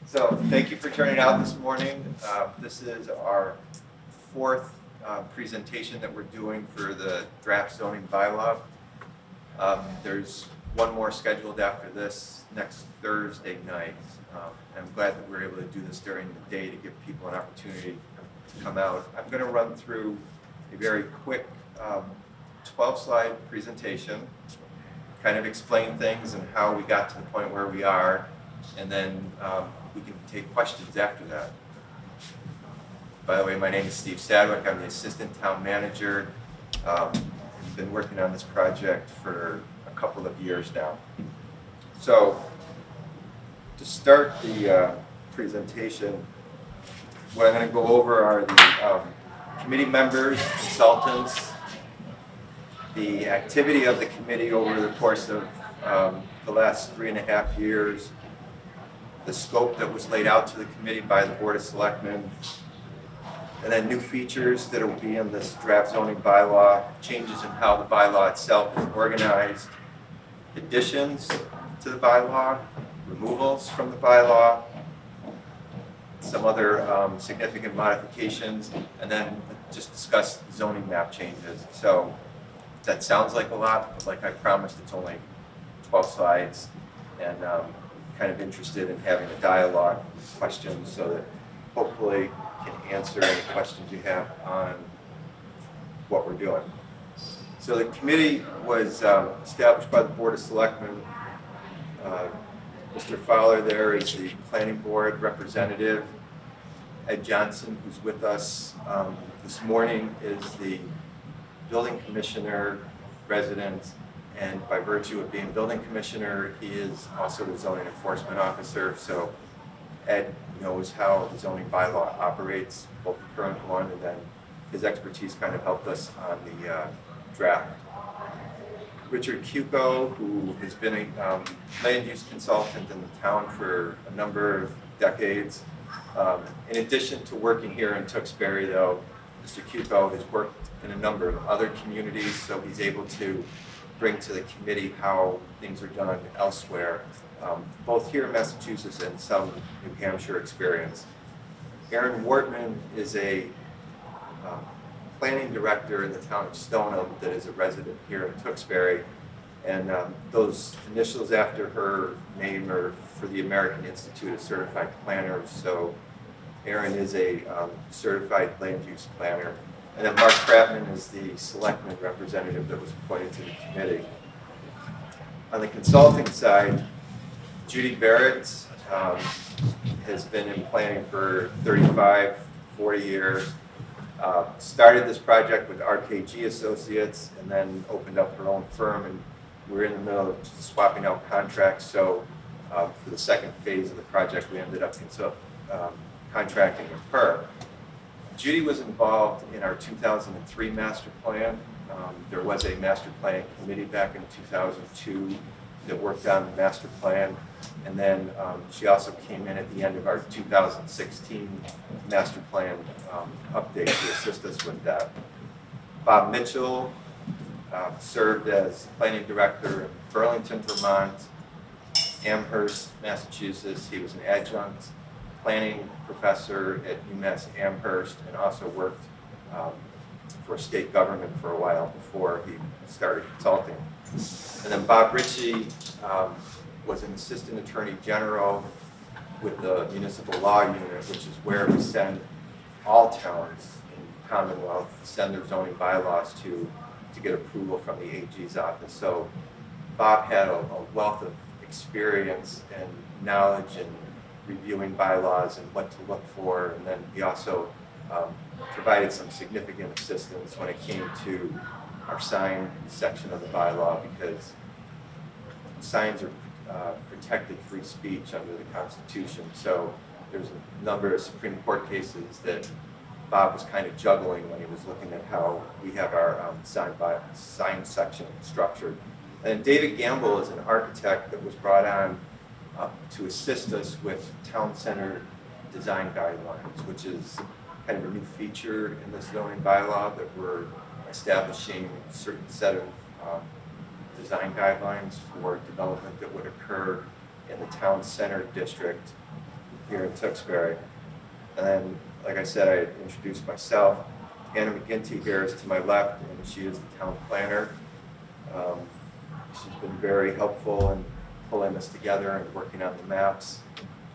So thank you for turning out this morning. This is our fourth presentation that we're doing for the draft zoning bylaw. There's one more scheduled after this next Thursday night. I'm glad that we're able to do this during the day to give people an opportunity to come out. I'm going to run through a very quick 12-slide presentation, kind of explain things and how we got to the point where we are, and then we can take questions after that. By the way, my name is Steve Sadwick. I'm the Assistant Town Manager. I've been working on this project for a couple of years now. So, to start the presentation, what I'm going to go over are the committee members, consultants, the activity of the committee over the course of the last 3.5 years, the scope that was laid out to the committee by the Board of Selectmen, and then new features that will be in this draft zoning bylaw, changes in how the bylaw itself is organized, additions to the bylaw, removals from the bylaw, some other significant modifications, and then just discuss zoning map changes. So that sounds like a lot, but like I promised, it's only 12 slides, and kind of interested in having a dialogue, questions, so that hopefully can answer any questions you have on what we're doing. So the committee was established by the Board of Selectmen. Mr. Fowler there is the planning board representative. Ed Johnson, who's with us this morning, is the building commissioner resident, and by virtue of being building commissioner, he is also the zoning enforcement officer. So Ed knows how the zoning bylaw operates, both the current one, and then his expertise kind of helped us on the draft. Richard Cuco, who has been a land use consultant in the town for a number of decades. In addition to working here in Tewksbury, though, Mr. Cuco has worked in a number of other communities, so he's able to bring to the committee how things are done elsewhere, both here in Massachusetts and some New Hampshire experience. Aaron Wortman is a planning director in the town of Stoneham that is a resident here in Tewksbury, and those initials after her name are for the American Institute of Certified Planners. So Aaron is a certified land use planner. And then Mark Kratman is the selectman representative that was appointed to the committee. On the consulting side, Judy Barrett has been in planning for 35, 40 years. Started this project with RKG Associates and then opened up her own firm, and we're in the middle of swapping out contracts. So for the second phase of the project, we ended up contracting with her. Judy was involved in our 2003 master plan. There was a master planning committee back in 2002 that worked on the master plan. And then she also came in at the end of our 2016 master plan update to assist us with that. Bob Mitchell served as planning director in Burlington, Vermont, Amherst, Massachusetts. He was an adjunct planning professor at UMass Amherst, and also worked for state government for a while before he started consulting. And then Bob Ritchie was an assistant attorney general with the municipal law unit, which is where we send all towns in the Commonwealth, send their zoning bylaws to get approval from the AG's office. So Bob had a wealth of experience and knowledge in reviewing bylaws and what to look for, and then he also provided some significant assistance when it came to our sign section of the bylaw, because signs are protected free speech under the Constitution. So there's a number of Supreme Court cases that Bob was kind of juggling when he was looking at how we have our sign section structured. And David Gamble is an architect that was brought on to assist us with town center design guidelines, which is kind of a new feature in the zoning bylaw, that we're establishing a certain set of design guidelines for development that would occur in the town center district here in Tewksbury. And then, like I said, I introduced myself. Anna McGinty here is to my left, and she is the town planner. She's been very helpful in pulling this together and working on the maps.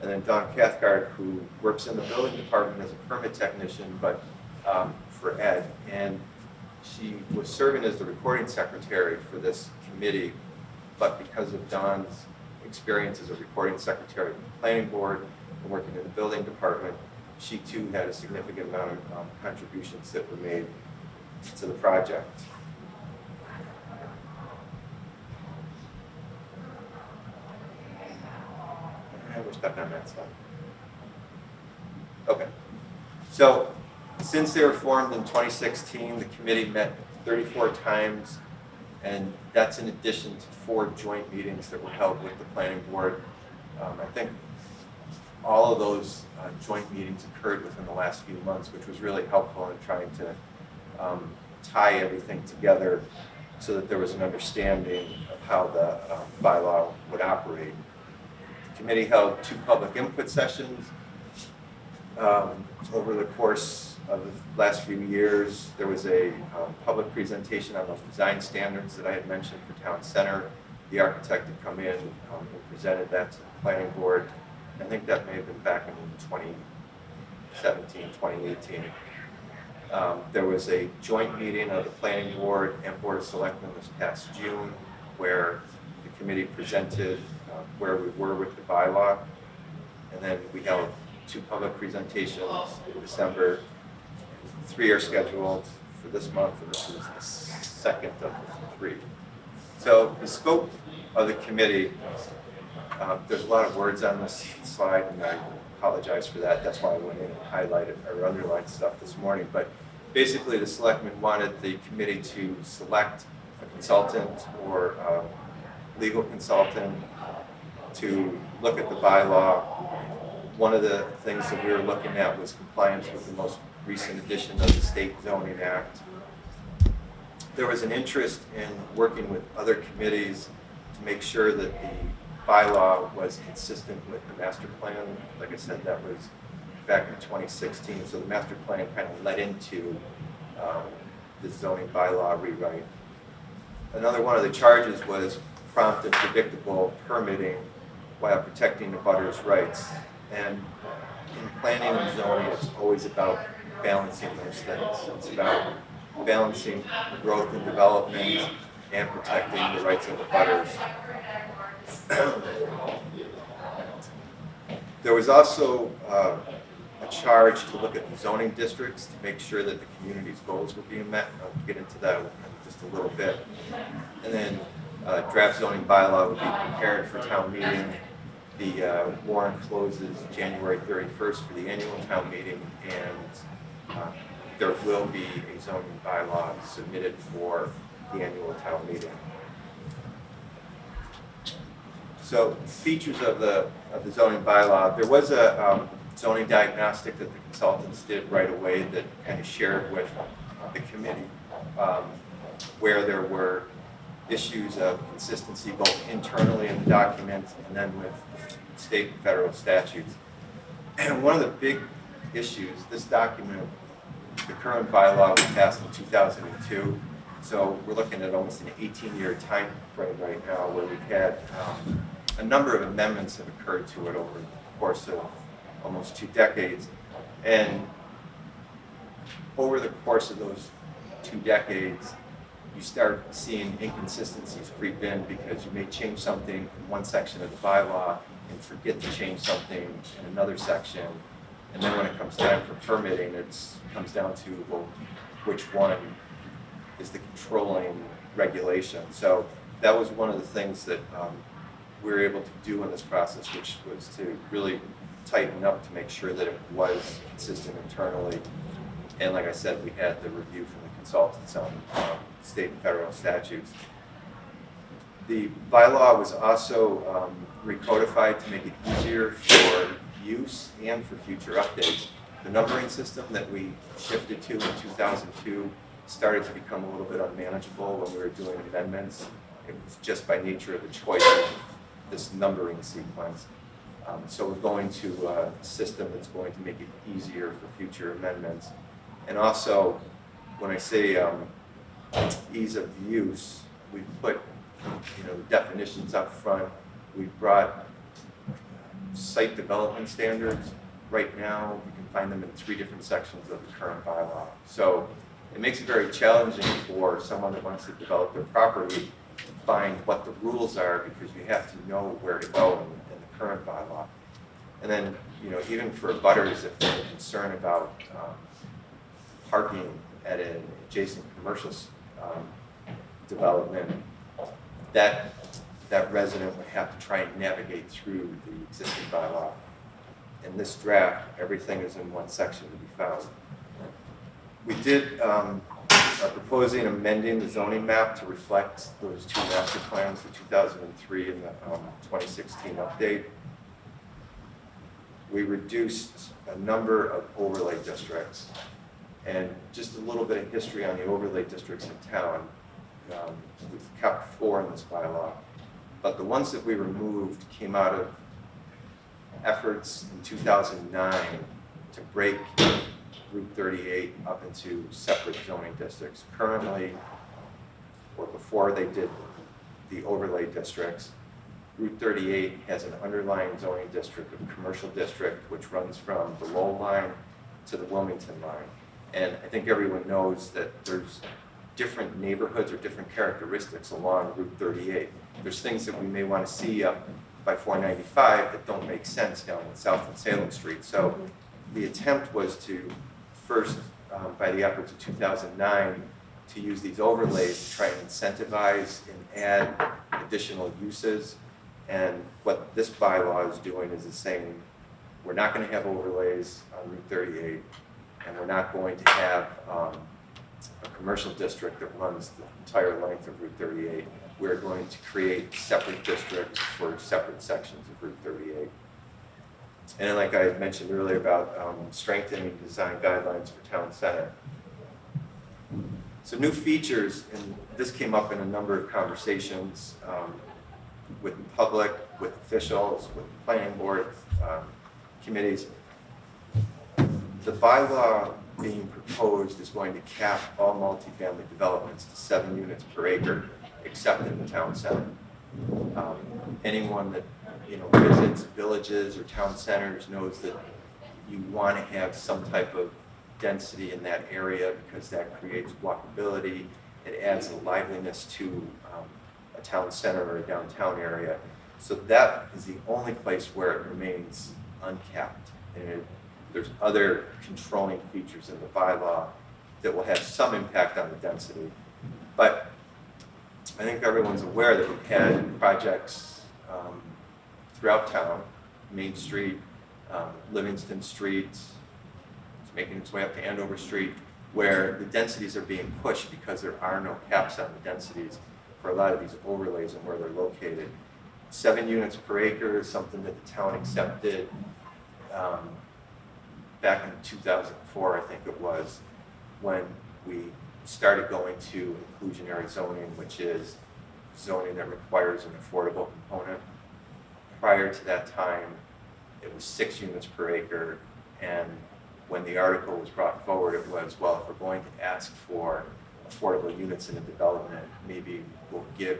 And then Dawn Cathcart, who works in the building department as a permit technician, but for Ed. And she was serving as the recording secretary for this committee, but because of Dawn's experience as a recording secretary of the planning board and working in the building department, she too had a significant amount of contributions that were made to the project. And we're stuck on that slide. Okay. So since they were formed in 2016, the committee met 34 times, and that's in addition to 4 joint meetings that were held with the planning board. I think all of those joint meetings occurred within the last few months, which was really helpful in trying to tie everything together so that there was an understanding of how the bylaw would operate. The committee held 2 public input sessions over the course of the last few years. There was a public presentation on those design standards that I had mentioned for town center. The architect had come in and presented that to the planning board. I think that may have been back in 2017, 2018. There was a joint meeting of the planning board and board of selectmen this past June, where the committee presented where we were with the bylaw. And then we held 2 public presentations in December. 3 are scheduled for this month, and this is the second of the 3. So the scope of the committee, there's a lot of words on this slide, and I apologize for that. That's why I went in and highlighted or underlined stuff this morning. But basically, the selectmen wanted the committee to select a consultant or a legal consultant to look at the bylaw. One of the things that we were looking at was compliance with the most recent edition of the State Zoning Act. There was an interest in working with other committees to make sure that the bylaw was consistent with the master plan. Like I said, that was back in 2016, so the master plan kind of led into the zoning bylaw rewrite. Another one of the charges was prompt and predictable permitting while protecting the abutters' rights. And in planning and zoning, it's always about balancing those things. It's about balancing growth and development and protecting the rights of the abutters. There was also a charge to look at the zoning districts to make sure that the community's goals were being met. I'll get into that in just a little bit. And then draft zoning bylaw would be prepared for town meeting. The warrant closes January 31st for the annual town meeting, and there will be a zoning bylaw submitted for the annual town meeting. So features of the zoning bylaw, there was a zoning diagnostic that the consultants did right away that kind of shared with the committee where there were issues of consistency both internally in the document and then with state and federal statutes. And one of the big issues, this document, the current bylaw was passed in 2002, so we're looking at almost an 18-year time frame right now where we've had a number of amendments have occurred to it over the course of almost 2 decades. And over the course of those 2 decades, you start seeing inconsistencies creep in because you may change something in one section of the bylaw and forget to change something in another section. And then when it comes time for permitting, it comes down to, well, which one is the controlling regulation. So that was one of the things that we were able to do in this process, which was to really tighten up to make sure that it was consistent internally. And like I said, we had the review from the consultants on state and federal statutes. The bylaw was also recodified to make it easier for use and for future updates. The numbering system that we shifted to in 2002 started to become a little bit unmanageable when we were doing amendments. It was just by nature of the choice of this numbering sequence. So we're going to a system that's going to make it easier for future amendments. And also, when I say ease of use, we've put the definitions up front. We've brought site development standards. Right now, you can find them in 3 different sections of the current bylaw. So it makes it very challenging for someone that wants to develop their property to find what the rules are, because you have to know where to go in the current bylaw. And then, even for butters, if they're concerned about parking at an adjacent commercial development, that resident would have to try and navigate through the existing bylaw. In this draft, everything is in one section to be found. We are proposing amending the zoning map to reflect those 2 master plans, the 2003 and the 2016 update. We reduced a number of overlay districts, and just a little bit of history on the overlay districts in town. We've kept 4 in this bylaw, but the ones that we removed came out of efforts in 2009 to break Route 38 up into separate zoning districts. Currently, or before they did the overlay districts, Route 38 has an underlying zoning district of commercial district, which runs from the Lowell line to the Wilmington line. And I think everyone knows that there's different neighborhoods or different characteristics along Route 38. There's things that we may want to see up by 495 that don't make sense down in South and Salem Street. So the attempt was to first, by the efforts of 2009, to use these overlays to try and incentivize and add additional uses. And what this bylaw is doing is saying, we're not going to have overlays on Route 38, and we're not going to have a commercial district that runs the entire length of Route 38. We're going to create separate districts for separate sections of Route 38. And like I mentioned earlier about strengthening design guidelines for town center. So new features, and this came up in a number of conversations with the public, with officials, with the planning board committees. The bylaw being proposed is going to cap all multifamily developments to 7 units per acre, except in the town center. Anyone that visits villages or town centers knows that you want to have some type of density in that area, because that creates walkability. It adds a liveliness to a town center or a downtown area. So that is the only place where it remains uncapped. And there's other controlling features in the bylaw that will have some impact on the density. But I think everyone's aware that we've had projects throughout town, Main Street, Livingston Street, it's making its way up to Andover Street, where the densities are being pushed because there are no caps on the densities for a lot of these overlays and where they're located. 7 units per acre is something that the town accepted back in 2004, I think it was, when we started going to inclusionary zoning, which is zoning that requires an affordable component. Prior to that time, it was 6 units per acre, and when the article was brought forward, it was, well, if we're going to ask for affordable units in a development, maybe we'll give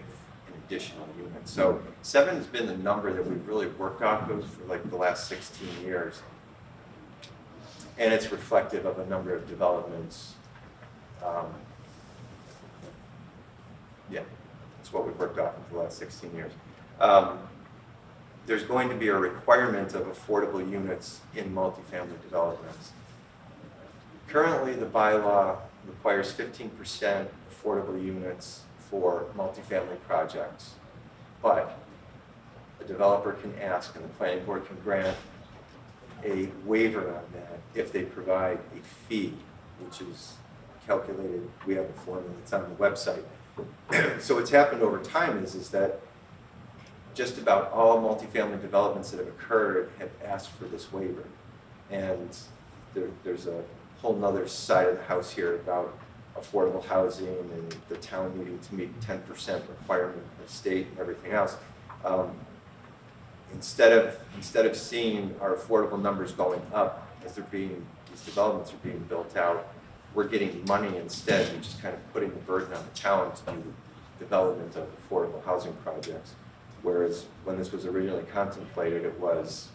an additional unit. So 7 has been the number that we've really worked off of for like the last 16 years. And it's reflective of a number of developments. That's what we've worked off for the last 16 years. There's going to be a requirement of affordable units in multifamily developments. Currently, the bylaw requires 15% affordable units for multifamily projects, but a developer can ask and the planning board can grant a waiver on that if they provide a fee, which is calculated. We have a formula that's on the website. So what's happened over time is that just about all multifamily developments that have occurred have asked for this waiver. And there's a whole nother side of the house here about affordable housing and the town needing to meet 10% requirement of the state and everything else. instead of seeing our affordable numbers going up as these developments are being built out, we're getting money instead, which is kind of putting the burden on the town to do development of affordable housing projects. Whereas when this was originally contemplated, it was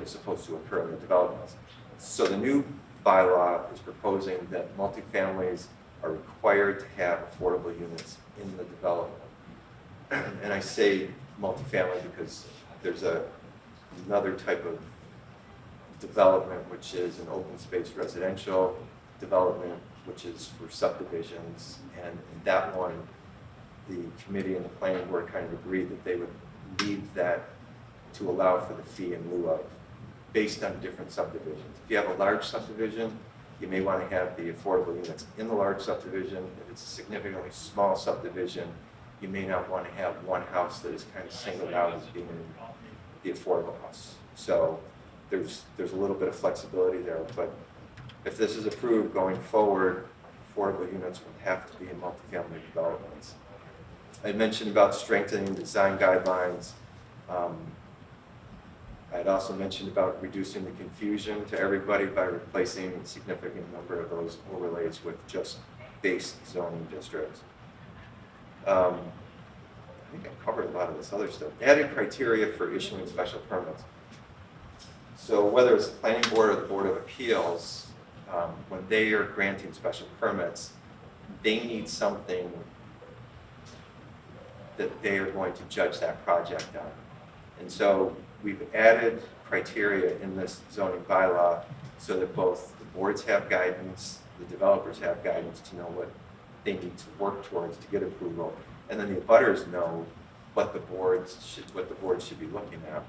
supposed to occur in the developments. So the new bylaw is proposing that multifamilies are required to have affordable units in the development. And I say multifamily because there's another type of development, which is an open space residential development, which is for subdivisions. And in that one, the committee and the planning board kind of agreed that they would leave that to allow for the fee in lieu of, based on different subdivisions. If you have a large subdivision, you may want to have the affordable units in the large subdivision. If it's a significantly small subdivision, you may not want to have one house that is kind of singled out as being the affordable house. So there's a little bit of flexibility there, but if this is approved going forward, affordable units would have to be in multifamily developments. I mentioned about strengthening design guidelines. I'd also mentioned about reducing the confusion to everybody by replacing a significant number of those overlays with just base zoning districts. I think I covered a lot of this other stuff. Added criteria for issuing special permits. So whether it's the planning board or the Board of Appeals, when they are granting special permits, they need something that they are going to judge that project on. And so we've added criteria in this zoning bylaw so that both the boards have guidance, the developers have guidance to know what they need to work towards to get approval, and then the abutters know what the boards should be looking at.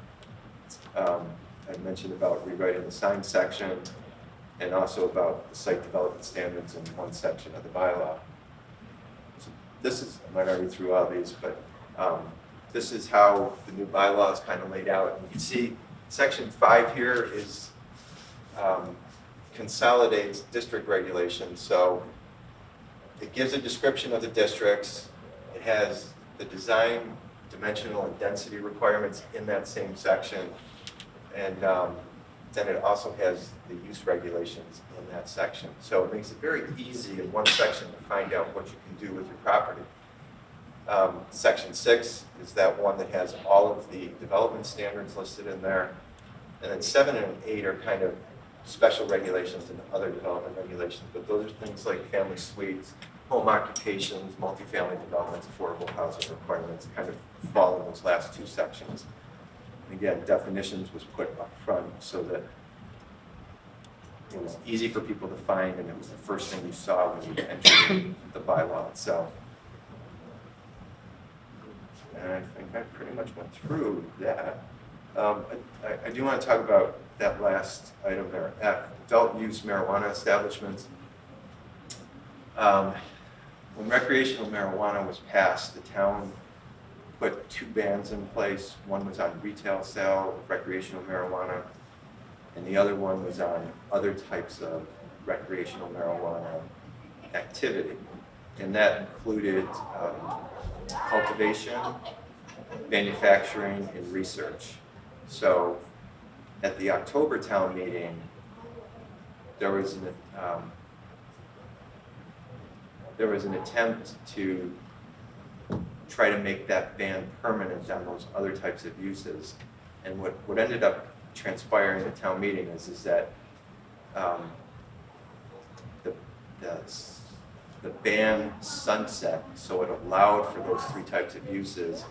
I mentioned about rewriting the sign section and also about the site development standards in one section of the bylaw. So this is, I might already threw all these, but this is how the new bylaw is kind of laid out. And you can see section 5 here is consolidates district regulations. So it gives a description of the districts. It has the design, dimensional, and density requirements in that same section. And then it also has the use regulations in that section. So it makes it very easy in one section to find out what you can do with your property. Section 6 is that one that has all of the development standards listed in there. And then 7 and 8 are kind of special regulations and other development regulations, but those are things like family suites, home occupations, multifamily developments, affordable housing requirements kind of fall in those last two sections. And again, definitions was put up front so that it was easy for people to find, and it was the first thing you saw when you entered the bylaw itself. And I think I pretty much went through that. I do want to talk about that last item there, adult use marijuana establishments. When recreational marijuana was passed, the town put 2 bans in place. One was on retail sale of recreational marijuana, and the other one was on other types of recreational marijuana activity. And that included cultivation, manufacturing, and research. So at the October town meeting, there was an attempt to try to make that ban permanent on those other types of uses. And what ended up transpiring at town meeting is that the ban sunset, so it allowed for those 3 types of uses,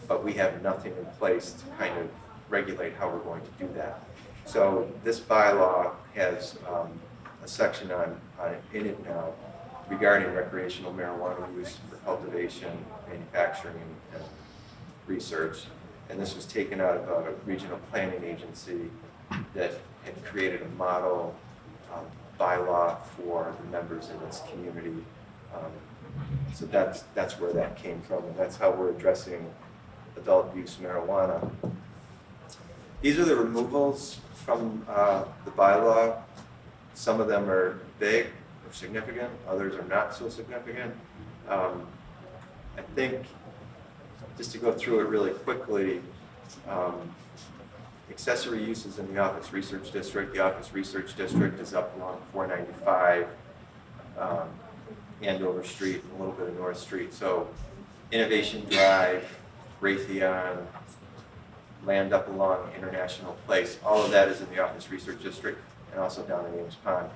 but we have nothing in place to kind of regulate how we're going to do that. So this bylaw has a section in it now regarding recreational marijuana use for cultivation, manufacturing, and research. And this was taken out of a regional planning agency that had created a model bylaw for the members in its community. So that's where that came from, and that's how we're addressing adult use marijuana. These are the removals from the bylaw. Some of them are big or significant, others are not so significant. I think, just to go through it really quickly, Accessory uses in the Office Research District. The Office Research District is up along 495, Andover Street, and a little bit of North Street. So Innovation Drive, Raytheon, land up along International Place, all of that is in the Office Research District and also down in Ames Pond.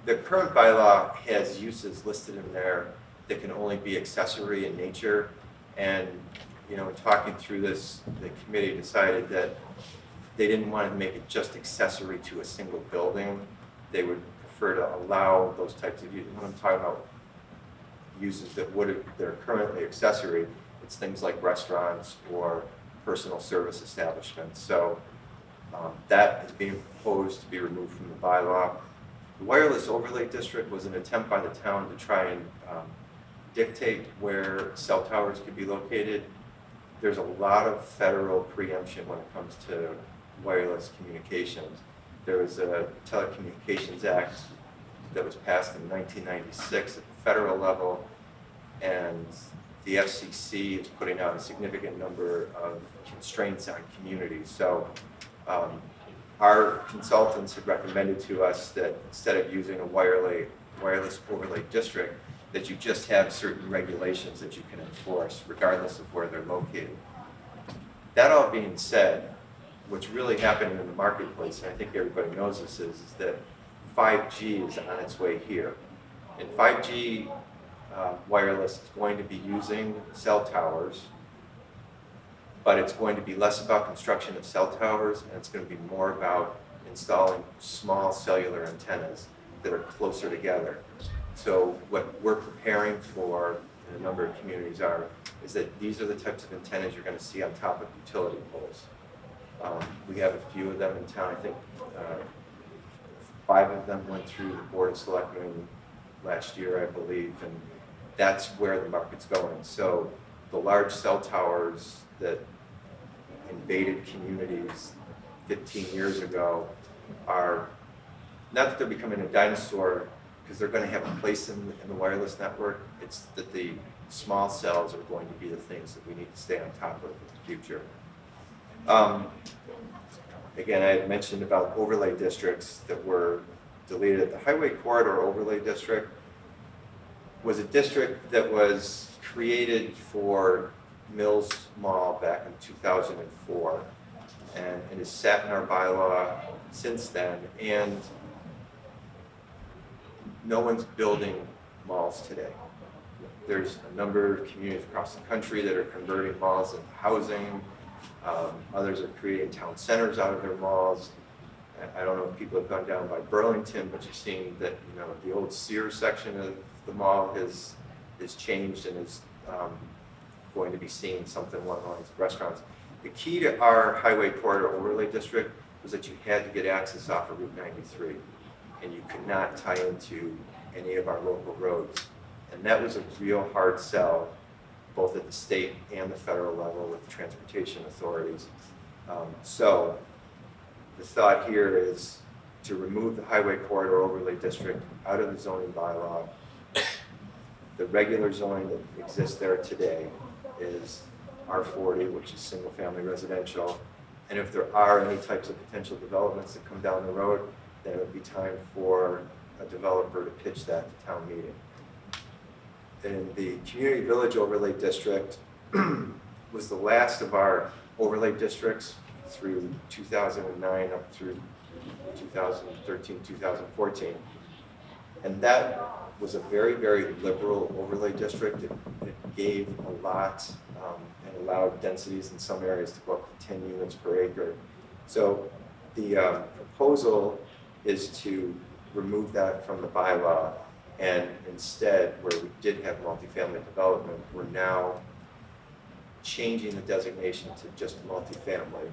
The current bylaw has uses listed in there that can only be accessory in nature. And, in talking through this, the committee decided that they didn't want to make it just accessory to a single building. They would prefer to allow those types of uses. When I'm talking about uses that are currently accessory, it's things like restaurants or personal service establishments. So that is being proposed to be removed from the bylaw. The wireless overlay district was an attempt by the town to try and dictate where cell towers could be located. There's a lot of federal preemption when it comes to wireless communications. There was a Telecommunications Act that was passed in 1996 at the federal level, and the FCC is putting out a significant number of constraints on communities. So our consultants had recommended to us that instead of using a wireless overlay district, that you just have certain regulations that you can enforce regardless of where they're located. That all being said, what's really happening in the marketplace, and I think everybody knows this, is that 5G is on its way here. And 5G wireless is going to be using cell towers, but it's going to be less about construction of cell towers, and it's going to be more about installing small cellular antennas that are closer together. So what we're preparing for, and a number of communities is that these are the types of antennas you're going to see on top of utility poles. We have a few of them in town. I think 5 of them went through the Board of Selectmen last year, I believe, and that's where the market's going. So the large cell towers that invaded communities 15 years ago are, not that they're becoming a dinosaur because they're going to have a place in the wireless network, it's that the small cells are going to be the things that we need to stay on top of in the future. Again, I had mentioned about overlay districts that were deleted. The Highway Corridor Overlay District was a district that was created for Mills Mall back in 2004, and it has sat in our bylaw since then, and no one's building malls today. There's a number of communities across the country that are converting malls into housing. Others are creating town centers out of their malls. I don't know if people have gone down by Burlington, but you've seen that the old Sears section of the mall is changed and is going to be seeing something along the lines of restaurants. The key to our Highway Corridor Overlay District was that you had to get access off of Route 93, and you could not tie into any of our local roads. And that was a real hard sell, both at the state and the federal level with transportation authorities. So the thought here is to remove the Highway Corridor Overlay District out of the zoning bylaw. The regular zoning that exists there today is R40, which is single family residential. And if there are any types of potential developments that come down the road, then it would be time for a developer to pitch that to town meeting. And the Community Village Overlay District was the last of our overlay districts through 2009 up through 2013, 2014. And that was a very, very liberal overlay district. It gave a lot and allowed densities in some areas to go up to 10 units per acre. So the proposal is to remove that from the bylaw, and instead, where we did have multifamily development, we're now changing the designation to just multifamily.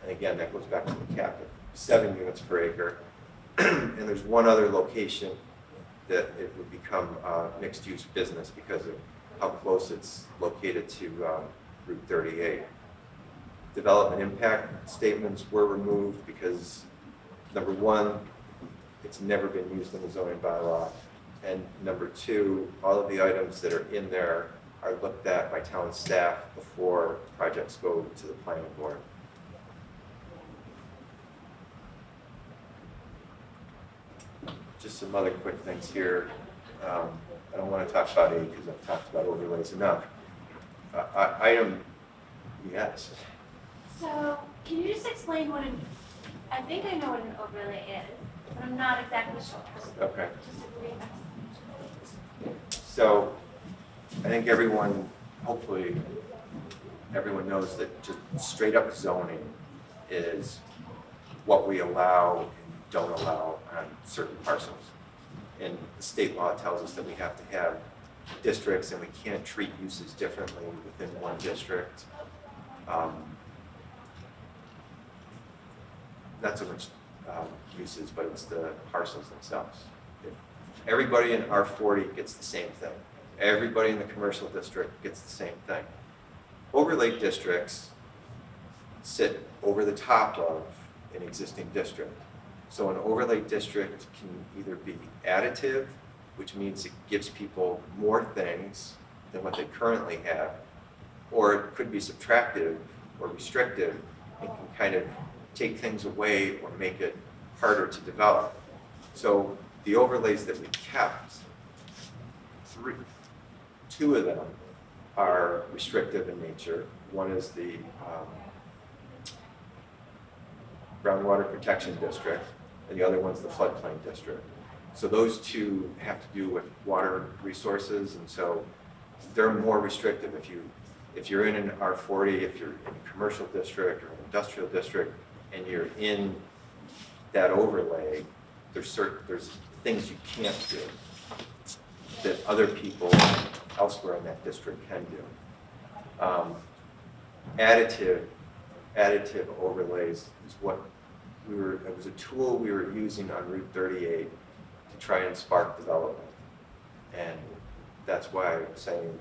And again, that goes back to the cap of 7 units per acre. And there's one other location that it would become mixed-use business because of how close it's located to Route 38. Development impact statements were removed because, number one, it's never been used in the zoning bylaw. And number two, all of the items that are in there are looked at by town staff before projects go to the planning board. Just some other quick things here. I don't want to talk about A because I've talked about overlays enough. Item, yes. So, can you just explain what I think I know what an overlay is, but I'm not exactly sure. Okay. Just a brief explanation. So I think everyone, hopefully, everyone knows that just straight up zoning is what we allow and don't allow on certain parcels. And the state law tells us that we have to have districts and we can't treat uses differently within one district. Not so much uses, but it's the parcels themselves. If everybody in R40 gets the same thing. Everybody in the commercial district gets the same thing. Overlay districts sit over the top of an existing district. So an overlay district can either be additive, which means it gives people more things than what they currently have, or it could be subtractive or restrictive and can kind of take things away or make it harder to develop. So the overlays that we kept, two of them are restrictive in nature. One is the groundwater protection district, and the other one's the floodplain district. So those two have to do with water resources, and so they're more restrictive. If you're in an R40, if you're in a commercial district or an industrial district, and you're in that overlay, there's things you can't do that other people elsewhere in that district can do. Additive overlays is what it was a tool we were using on Route 38 to try and spark development. And that's why I'm saying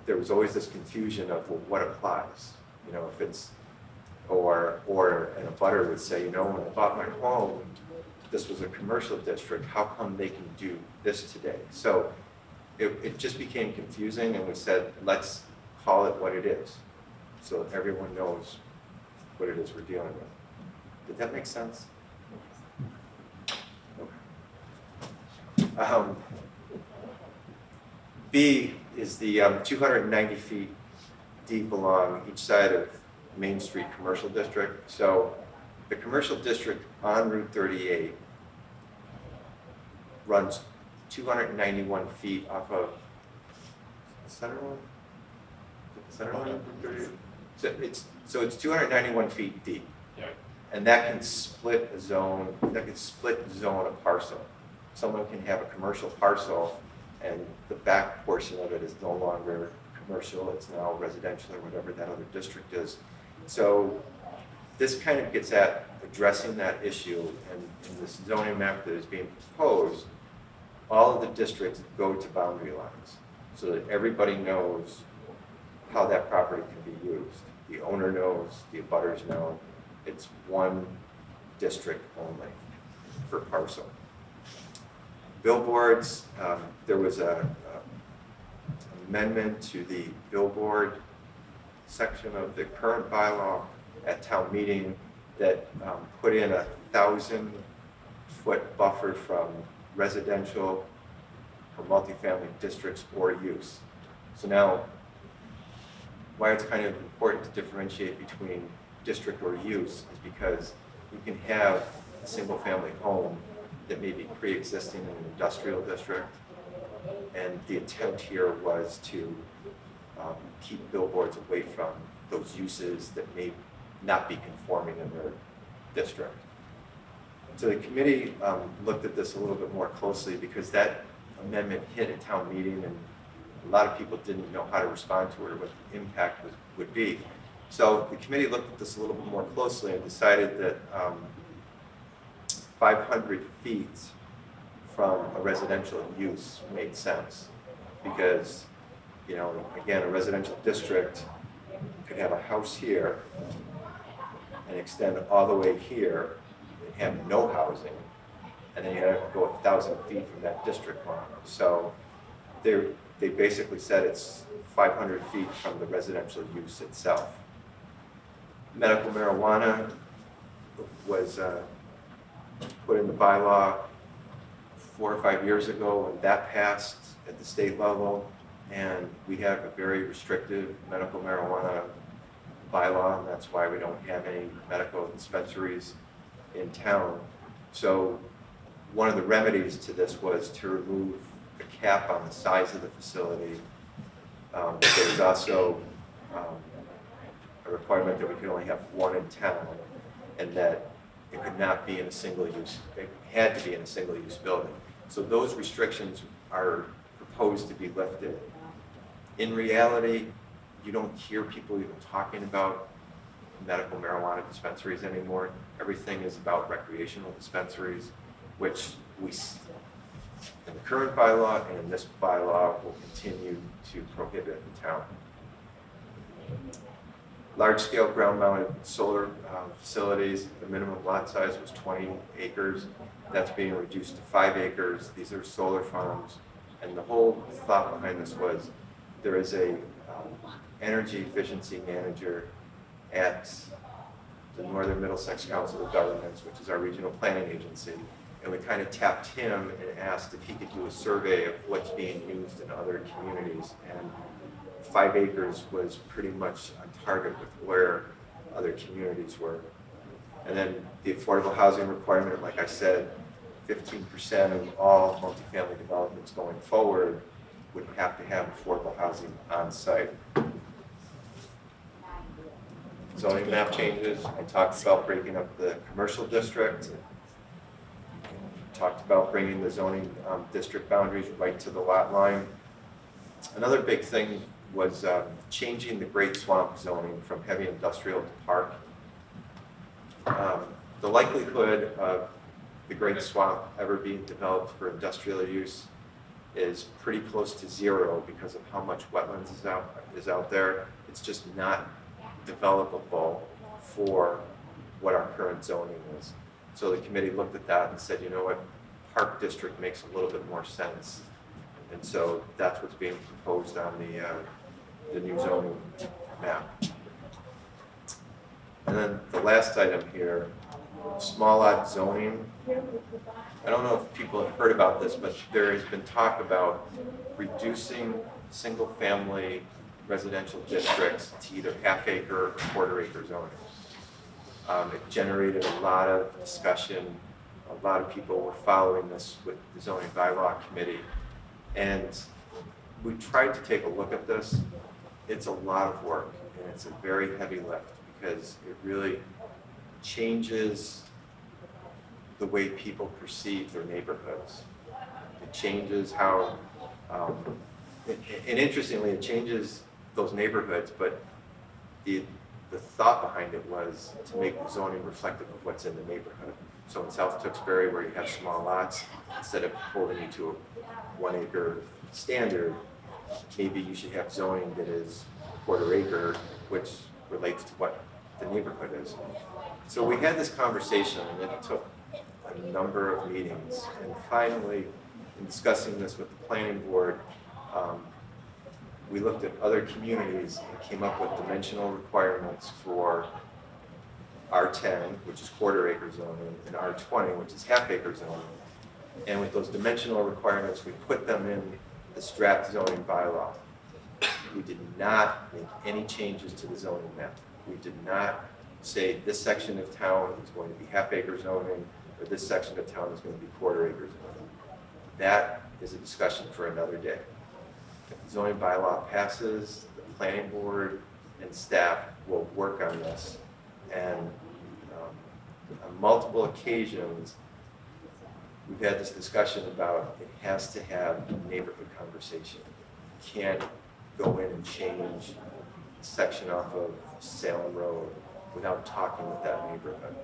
there was always this confusion of, well, what applies? You know, if it's, or an abutter would say, you know, when I bought my home, this was a commercial district, how come they can do this today? So it just became confusing, and we said, let's call it what it is, so everyone knows what it is we're dealing with. Did that make sense? Okay. B is the 290 feet deep along each side of Main Street Commercial District. So the commercial district on Route 38 runs 291 feet off of center line. Center line. So it's 291 feet deep. Yeah. And that can split a zone. That can split a parcel. Someone can have a commercial parcel, and the back portion of it is no longer commercial. It's now residential or whatever that other district is. So this kind of gets at addressing that issue, and in this zoning map that is being proposed, all of the districts go to boundary lines so that everybody knows how that property can be used. The owner knows, the abutters know. It's one district only per parcel. Billboards, there was a amendment to the billboard section of the current bylaw at town meeting that put in 1,000-foot buffer from residential or multifamily districts or use. So now, why it's kind of important to differentiate between district or use is because you can have a single-family home that may be pre-existing in an industrial district, and the attempt here was to keep billboards away from those uses that may not be conforming in their district. So the committee looked at this a little bit more closely because that amendment hit a town meeting, and a lot of people didn't know how to respond to it or what the impact would be. So the committee looked at this a little bit more closely and decided that 500 feet from a residential use made sense because, you know, again, a residential district could have a house here and extend all the way here and have no housing, and then you have to go 1,000 feet from that district line. So they basically said it's 500 feet from the residential use itself. Medical marijuana was put in the bylaw 4 or 5 years ago, and that passed at the state level. And we have a very restrictive medical marijuana bylaw, and that's why we don't have any medical dispensaries in town. So one of the remedies to this was to remove the cap on the size of the facility. There was also a requirement that we could only have one in town, and that it could not be in a single use, it had to be in a single use building. So those restrictions are proposed to be lifted. In reality, you don't hear people even talking about medical marijuana dispensaries anymore. Everything is about recreational dispensaries, which we, in the current bylaw and in this bylaw, will continue to prohibit in town. Large-scale ground-mounted solar facilities, the minimum lot size was 20 acres. That's being reduced to 5 acres. These are solar farms. And the whole thought behind this was there is a energy efficiency manager at the Northern Middlesex Council of Governments, which is our regional planning agency. And we kind of tapped him and asked if he could do a survey of what's being used in other communities. And 5 acres was pretty much on target with where other communities were. And then the affordable housing requirement, like I said, 15% of all multifamily developments going forward would have to have affordable housing on site. Zoning map changes, I talked about breaking up the commercial district. Talked about bringing the zoning district boundaries right to the lot line. Another big thing was changing the Great Swamp zoning from heavy industrial to park. The likelihood of the Great Swamp ever being developed for industrial use is pretty close to zero because of how much wetlands is out there. It's just not developable for what our current zoning is. So the committee looked at that and said, you know what, Park District makes a little bit more sense. And so that's what's being proposed on the new zoning map. And then the last item here, small lot zoning. I don't know if people have heard about this, but there has been talk about reducing single-family residential districts to either half-acre or quarter-acre zoning. It generated a lot of discussion. A lot of people were following this with the zoning bylaw committee. And we tried to take a look at this. It's a lot of work, and it's a very heavy lift because it really changes the way people perceive their neighborhoods. It changes how, and interestingly, it changes those neighborhoods, but the thought behind it was to make the zoning reflective of what's in the neighborhood. So in South Tewksbury, where you have small lots, instead of holding you to a 1 acre standard, maybe you should have zoning that is quarter acre, which relates to what the neighborhood is. So we had this conversation, and it took a number of meetings. And finally, in discussing this with the planning board, we looked at other communities and came up with dimensional requirements for R10, which is quarter acre zoning, and R20, which is half acre zoning. And with those dimensional requirements, we put them in the draft zoning bylaw. We did not make any changes to the zoning map. We did not say this section of town is going to be half acre zoning, or this section of town is going to be quarter acre zoning. That is a discussion for another day. If the zoning bylaw passes, the planning board and staff will work on this. And on multiple occasions, we've had this discussion about it has to have a neighborhood conversation. You can't go in and change a section off of Salem Road without talking with that neighborhood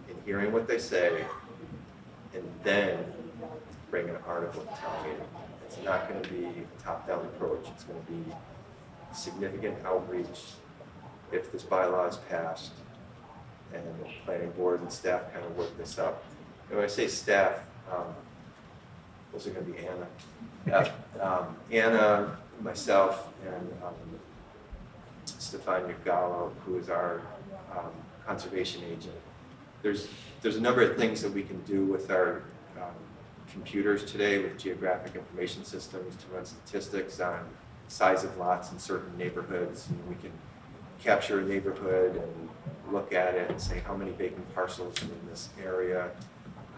and hearing what they say, and then bring an article to town meeting. It's not going to be a top-down approach. It's going to be significant outreach if this bylaw is passed, and the planning board and staff kind of work this up. And when I say staff, those are going to be Anna. Anna, myself and Stefania Gallo, who is our conservation agent. There's a number of things that we can do with our computers today with geographic information systems to run statistics on size of lots in certain neighborhoods. And we can capture a neighborhood and look at it and say how many vacant parcels are in this area,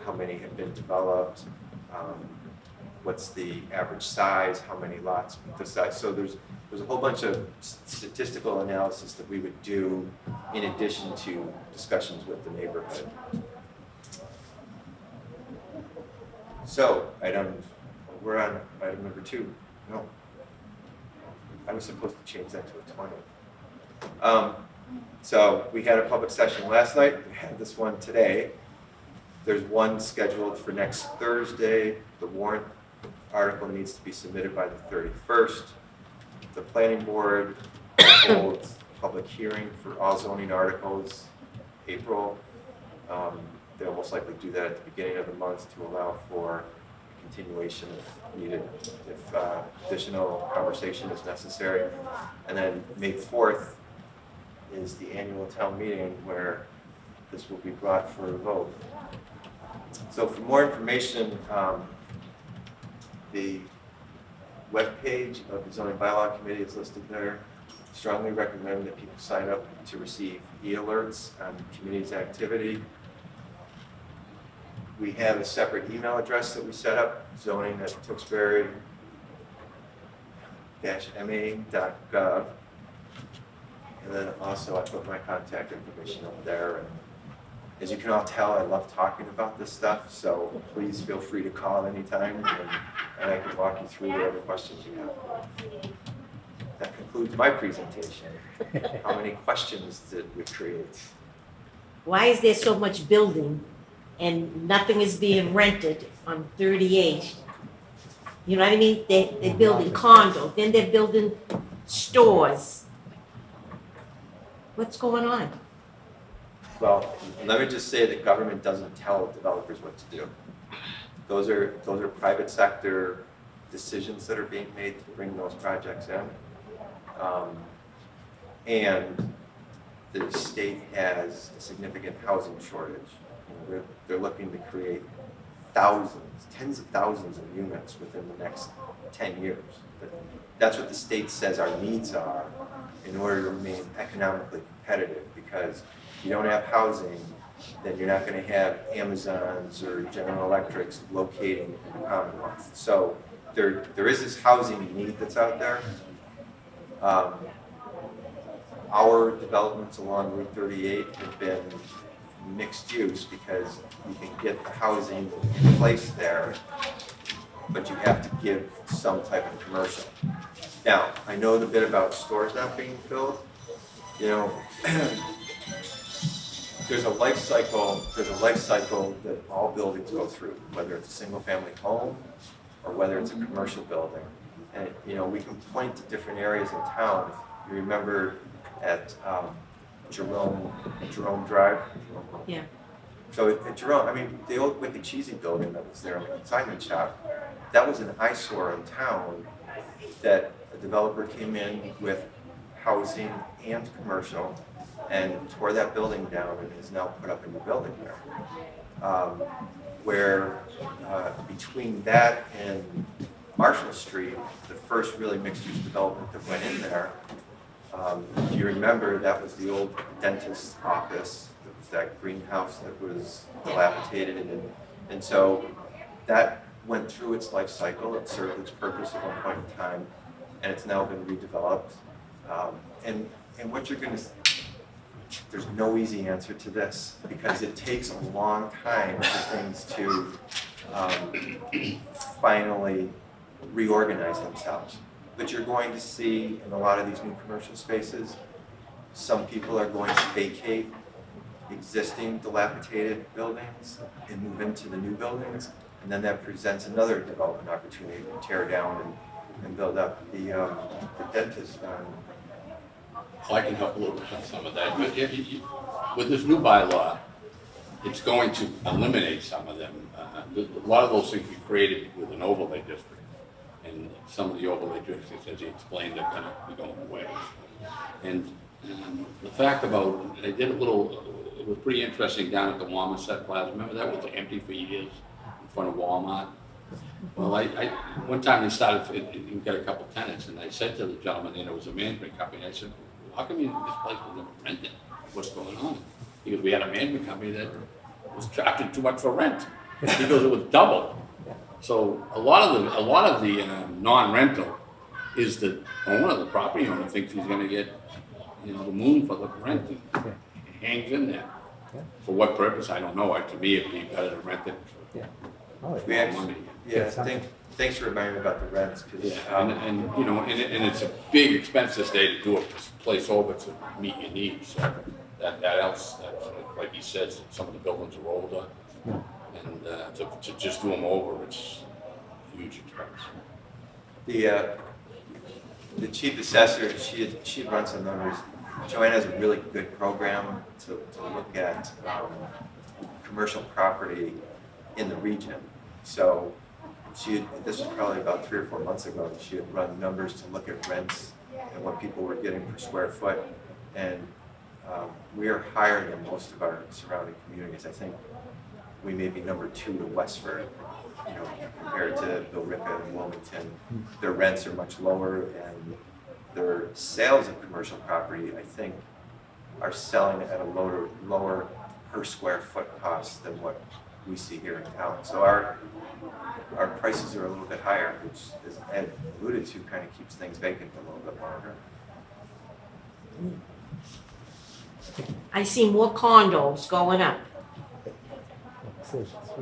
how many have been developed, what's the average size, how many lots meet the size. So there's a whole bunch of statistical analysis that we would do in addition to discussions with the neighborhood. So we're on item number 2. No, I was supposed to change that to a 20. So we had a public session last night. We had this one today. There's one scheduled for next Thursday. The warrant article needs to be submitted by the 31st. The planning board holds a public hearing for all zoning articles April. They'll most likely do that at the beginning of the month to allow for continuation if needed, if additional conversation is necessary. And then May 4th is the annual town meeting where this will be brought for a vote. So for more information, the webpage of the zoning bylaw committee is listed there. Strongly recommend that people sign up to receive e-alerts on the committee's activity. We have a separate email address that we set up, zoning@tewksbury-ma.gov. And then also I put my contact information up there. And as you can all tell, I love talking about this stuff, so please feel free to call anytime and I can walk you through whatever questions you have. That concludes my presentation. How many questions did we create? Why is there so much building and nothing is being rented on 38? You know what I mean? They're building condos, then they're building stores. What's going on? Well, let me just say that government doesn't tell developers what to do. Those are private sector decisions that are being made to bring those projects in. And the state has a significant housing shortage. You know, they're looking to create thousands, tens of thousands of units within the next 10 years. That's what the state says our needs are in order to remain economically competitive, because if you don't have housing, then you're not going to have Amazons or General Electrics locating in the Commonwealth. So there is this housing need that's out there. Our developments along Route 38 have been mixed use because you can get the housing in place there, but you have to give some type of commercial. Now, I know the bit about stores not being filled. You know, there's a life cycle that all buildings go through, whether it's a single family home or whether it's a commercial building. And you know, we can point to different areas in town. If you remember at Jerome Drive. Yeah. So at Jerome, I mean, the old Wicked Cheesy building that was there in the consignment shop, that was an eyesore in town that a developer came in with housing and commercial and tore that building down and has now put up a new building there. Where between that and Marshall Street, the first really mixed-use development that went in there, if you remember, that was the old dentist's office. It was that greenhouse that was dilapidated, and so that went through its life cycle. It served its purpose at one point in time, and it's now been redeveloped. And what you're going to, there's no easy answer to this because it takes a long time for things to finally reorganize themselves. But you're going to see in a lot of these new commercial spaces, some people are going to vacate existing dilapidated buildings and move into the new buildings, and then that presents another development opportunity to tear down and build up the dentist. I can help a little bit with some of that. But with this new bylaw, it's going to eliminate some of them. A lot of those things we created with an overlay district. And some of the overlay districts, as he explained, are gonna be going away. And the fact about, they did a little, it was pretty interesting down at the Walmart Plaza. Remember that was empty for years in front of Walmart? Well, one time they started, you got a couple tenants, and I said to the gentleman, and it was a management company, I said, how come this place was never rented? What's going on? He goes, we had a management company that was charging too much for rent. He goes, it was double. So a lot of the non-rental is the owner, the property owner thinks he's gonna get, the moon for the rent. It hangs in there. For what purpose, I don't know. To me, it'd be better to rent it for We actually, money. yeah, thanks for reminding me about the rents, because, Yeah, and it's a big expense this day to do a place over to meet your needs. So that else, like he says, some of the buildings are older, and to just do them over, it's a huge expense. the chief assessor, she had run some numbers. Joanne has a really good program to look at commercial property in the region. So this was probably about 3 or 4 months ago, she had run numbers to look at rents and what people were getting per square foot. And we are higher than most of our surrounding communities. I think we may be number 2 to Westford, compared to Billerica and Wilmington. Their rents are much lower, and their sales of commercial property, I think, are selling at a lower per square foot cost than what we see here in town. So our prices are a little bit higher, which, as Ed alluded to, kind of keeps things vacant a little bit longer. I see more condos going up.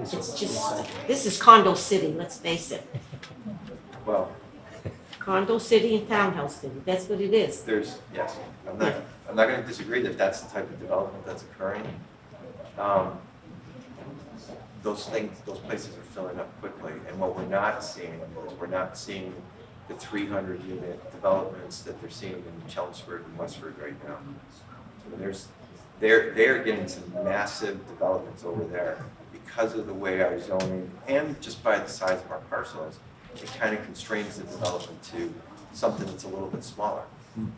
It's just, this is condo city, let's face it. Well, Condo city and townhouse city, that's what it is. yes, I'm not going to disagree that that's the type of development that's occurring. Those places are filling up quickly, and what we're not seeing is the 300-unit developments that they're seeing in Chelmsford and Westford right now. So they're getting some massive developments over there because of the way our zoning, and just by the size of our parcels, it kind of constrains the development to something that's a little bit smaller. And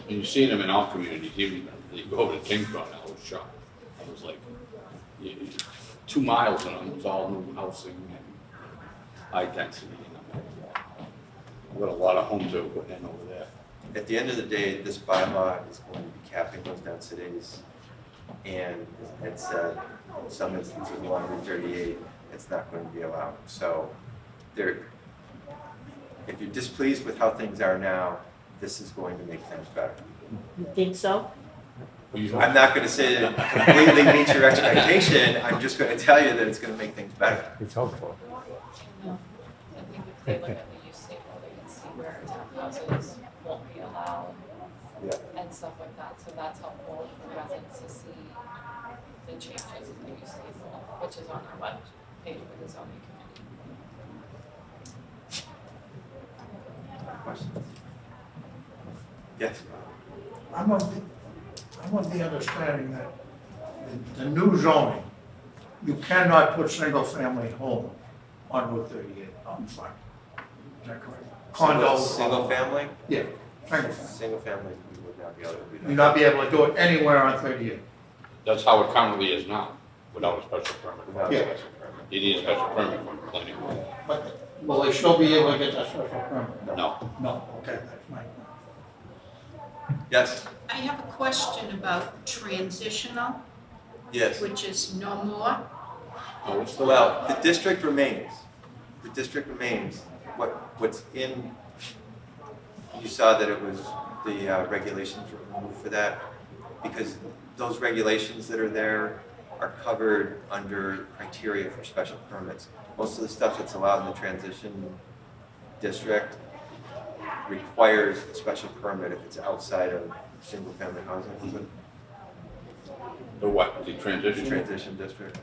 you've seen them in all communities, even you go over to Kingston, I was shocked. I was like, 2 miles and it was all new housing and high density. I've got a lot of homes that were put in over there. At the end of the day, this bylaw is going to be capping those densities, and it said in some instances longer than 38, it's not going to be allowed. So if you're displeased with how things are now, this is going to make things better. You think so? I'm not going to say that it completely meets your expectation. I'm just going to tell you that it's going to make things better. It's hopeful. I think if they look at the use table, they can see where townhouses won't be allowed Yeah. and stuff like that. So that's helpful for residents to see the changes in the use table, which is on our web page for the zoning committee. Questions? Yes. I'm of the understanding that the new zoning, you cannot put single-family home on Route 38 out in front. Is that correct? Condos. Single family? Yeah, single family. Single family, we would not be able to do that. You'd not be able to do it anywhere on 38. That's how it currently is now, without a special permit. Without a Yeah. special permit. You need a special permit for planning. But will they still be able to get that special permit? No. No, okay, that's my. Yes. I have a question about transitional, Yes. which is no more. No, it's still. Well, the district remains. The district remains. What's in, you saw that it was, the regulations were removed for that, because those regulations that are there are covered under criteria for special permits. Most of the stuff that's allowed in the transition district requires a special permit if it's outside of single-family housing. Is it The what, the the transition? transition district?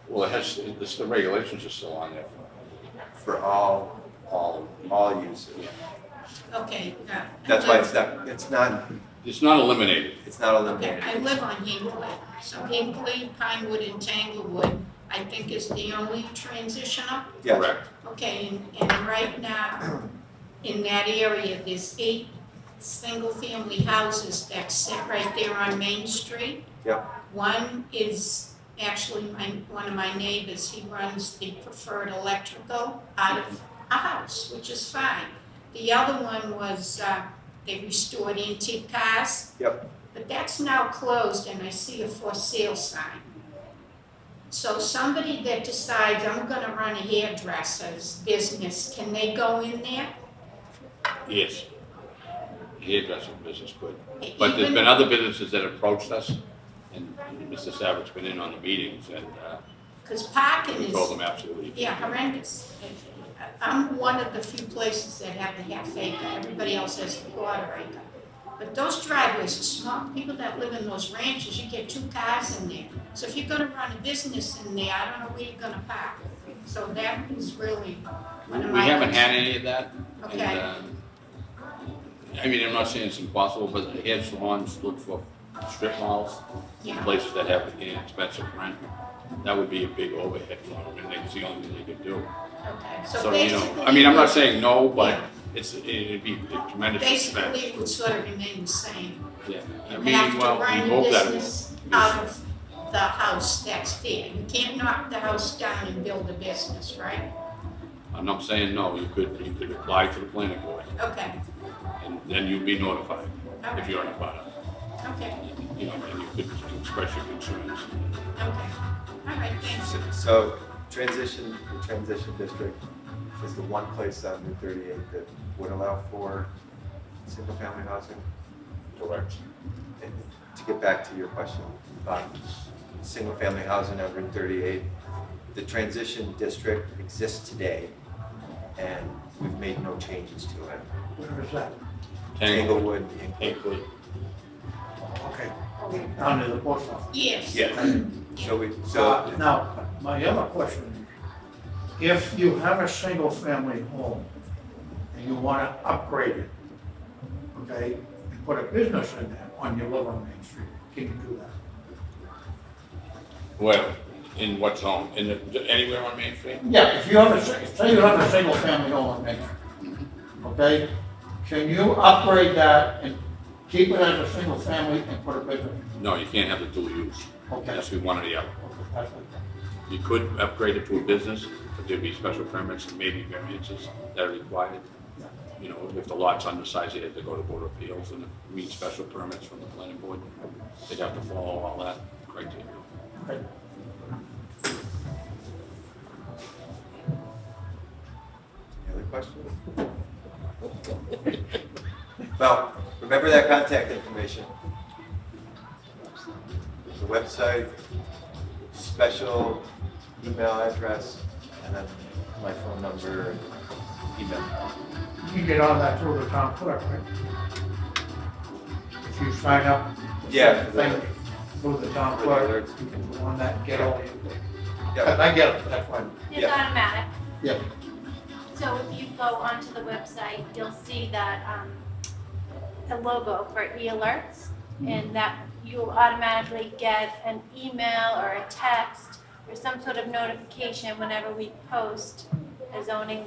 Well, the regulations are still on there. For all uses. Okay. That's why it's not It's not eliminated. It's not Okay, eliminated. I live on Hinkley, so Hinkley, Pinewood, and Tanglewood I think is the only transitional. Yes. Correct. Okay, and right now, in that area, there's 8 single-family houses that sit right there on Main Street. Yep. One is actually one of my neighbors, he runs the preferred electrical out of a house, which is fine. The other one was, they restored antique cars. Yep. But that's now closed and I see a for sale sign. So somebody that decides, I'm gonna run a hairdresser's business, can they go in there? Yes. Hairdressing business could. But there's Even- been other businesses that approached us, and Mr. Savage's been in on the meetings, and Cause parking we is, told them absolutely. yeah, horrendous. I'm one of the few places that have the half acre, everybody else has the quarter acre. But those driveways are small, people that live in those ranches, you get 2 cars in there. So if you're gonna run a business in there, I don't know where you're gonna park. So that is really one of We my. haven't had any of that. Okay. And, I mean, I'm not saying it's impossible, but the hair salons look for strip malls, Yeah. places that have inexpensive rent. That would be a big overhead for them, and it's the only thing they could do. Okay, So, so you know, basically. I mean, I'm not saying no, but Yeah. it'd be a tremendous expense. Basically, it would sort of remain the same. Yeah, I You mean, have to well, run we your hope that. business out of the house that's there. You can't knock the house down and build a business, right? I'm not saying no, you could apply to the planning board, Okay, and then you'd be notified if Okay. you're in a butter. okay, You know, and you could express your concerns. okay. All right, thanks. So the transition district is the one place on Route 38 that would allow for single-family housing. Correct. And to get back to your question, single-family housing on Route 38, the transition district exists today, and we've made no changes to it. Where is that? Tanglewood, Tanglewood. Okay, down near the post office. Yes. Yeah. so Now, my other question is, if you have a single-family home and you want to upgrade it, okay, and put a business in there on your little Main Street, can you do that? Well, in what zone? Anywhere on Main Street? Yeah, if you have say you have a single-family home on Main Street, okay, can you upgrade that and keep it as a single family and put a business? No, you can't have the dual use. Okay. It has to be one or the other. Okay, that's what- You could upgrade it to a business, but there'd be special permits and maybe variances that are required. You know, if the lot's undersized, they have to go to Board of Appeals, and if we need special permits from the planning board, they'd have to follow all that criteria. Okay. Any other questions? Well, remember that contact information. The website, special email address, and then my phone number and email. You can get on that through the town clerk, right? If you sign up. Yeah, for the- Thing through the town for the clerk, alerts. you can go on that, and get all the, Yeah, I get it, that's fine, It's Yeah. automatic. yeah. So if you go onto the website, you'll see that, the logo for e-alerts, and that you'll automatically get an email or a text or some sort of notification whenever we post a zoning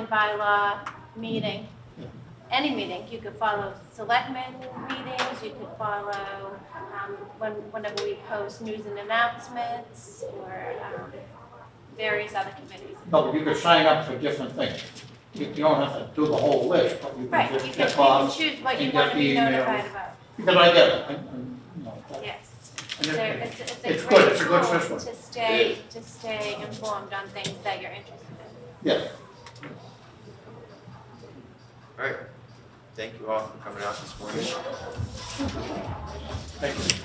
bylaw meeting. Any meeting, you could follow selectmen meetings, you could follow, whenever we post news and announcements, or, various other committees. No, but you can sign up for different things. You don't have to do the whole list, but you Right, can you just can, check you can off. choose what you and want get to be the email. notified about, Because I get it, you know, yes. and So it- it's it's a good, great it's a good tool system. to stay informed on things that you're interested in. Yeah. all right. Thank you all for coming out this morning. Thank you.